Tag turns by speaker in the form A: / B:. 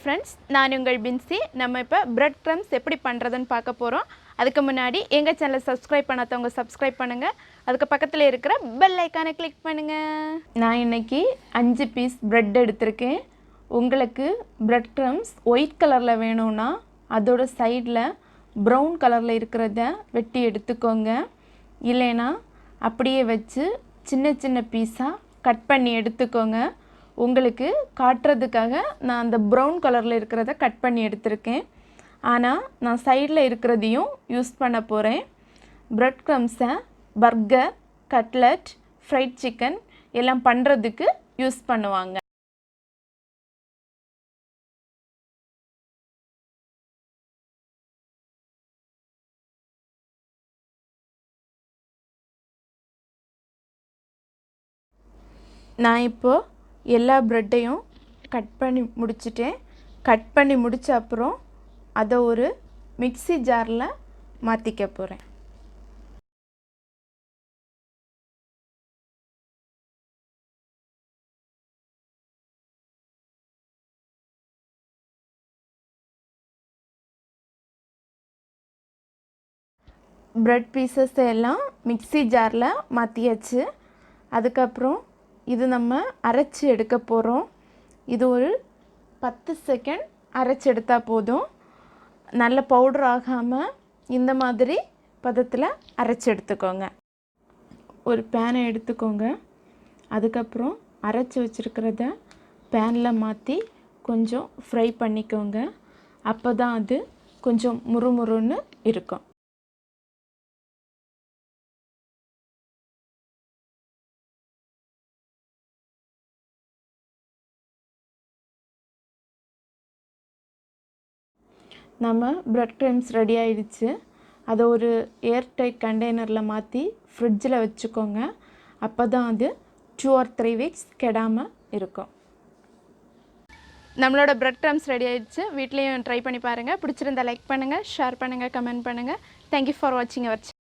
A: Friends, நான் உங்கள் பின்சி. நம்ம இப்போ பிரெட் க்ரம்ஸ் எப்படி பண்ணுறதுன்னு பார்க்க போகிறோம். அதுக்கு முன்னாடி எங்கள் சேனலை சப்ஸ்கிரைப் பண்ணாதவங்க சப்ஸ்கிரைப் பண்ணுங்கள். அதுக்கு பக்கத்தில் இருக்கிற பெல் ஐக்கானை கிளிக் பண்ணுங்கள். நான் இன்றைக்கி 5 பீஸ் ப்ரெட் எடுத்திருக்கேன். உங்களுக்கு பிரெட் க்ரம்ஸ் ஒயிட் கலரில் வேணும்னா அதோட சைடில் ப்ரௌன் கலரில் இருக்கிறத வெட்டி எடுத்துக்கோங்க. இல்லைன்னா அப்படியே வச்சு சின்ன சின்ன பீஸாக கட் பண்ணி எடுத்துக்கோங்க. உங்களுக்கு காட்டுறதுக்காக நான் அந்த ப்ரௌன் கலரில் இருக்கிறத கட் பண்ணி எடுத்திருக்கேன். ஆனால் நான் சைடில் இருக்கிறதையும் யூஸ் பண்ண போகிறேன். பிரெட் க்ரம்ஸை பர்கர், கட்லட், ஃப்ரைட் சிக்கன் எல்லாம் பண்ணுறதுக்கு யூஸ் பண்ணுவாங்க. நான் இப்போது எல்லா ப்ரெட்டையும் கட் பண்ணி முடிச்சிட்டேன். கட் பண்ணி முடித்த அப்புறம் அதை ஒரு மிக்ஸி ஜாரில் மாற்றிக்க போகிறேன். ப்ரெட் பீசஸ் எல்லாம் மிக்ஸி ஜாரில் மாற்றியாச்சு. அதுக்கப்புறம் இது நம்ம அரைச்சி எடுக்க போகிறோம். இது ஒரு 10 செகண்ட் அரைச்சி எடுத்தால் போதும். நல்ல பவுடர் ஆகாமல் இந்த மாதிரி பதத்தில் அரைச்சி எடுத்துக்கோங்க. ஒரு பேனை எடுத்துக்கோங்க. அதுக்கப்புறம் அரைச்சி வச்சுருக்கிறத பேனில் மாற்றி கொஞ்சம் ஃப்ரை பண்ணிக்கோங்க. அப்போ தான் அது கொஞ்சம் முறுமுறுன்னு இருக்கும். நம்ம பிரெட் க்ரம்ஸ் ரெடி ஆகிடுச்சு. அதை ஒரு ஏர்டைட் கண்டெய்னரில் மாற்றி ஃப்ரிட்ஜில் வச்சுக்கோங்க. அப்போ தான் அது 2 or 3 வீக்ஸ் கெடாமல் இருக்கும். நம்மளோட பிரெட் க்ரம்ஸ் ரெடி ஆகிடுச்சு. வீட்லேயும் ட்ரை பண்ணி பாருங்கள். பிடிச்சிருந்தா லைக் பண்ணுங்கள், ஷேர் பண்ணுங்கள், கமெண்ட் பண்ணுங்கள். தேங்க்யூ ஃபார் வாட்சிங் அவர் சேனல்.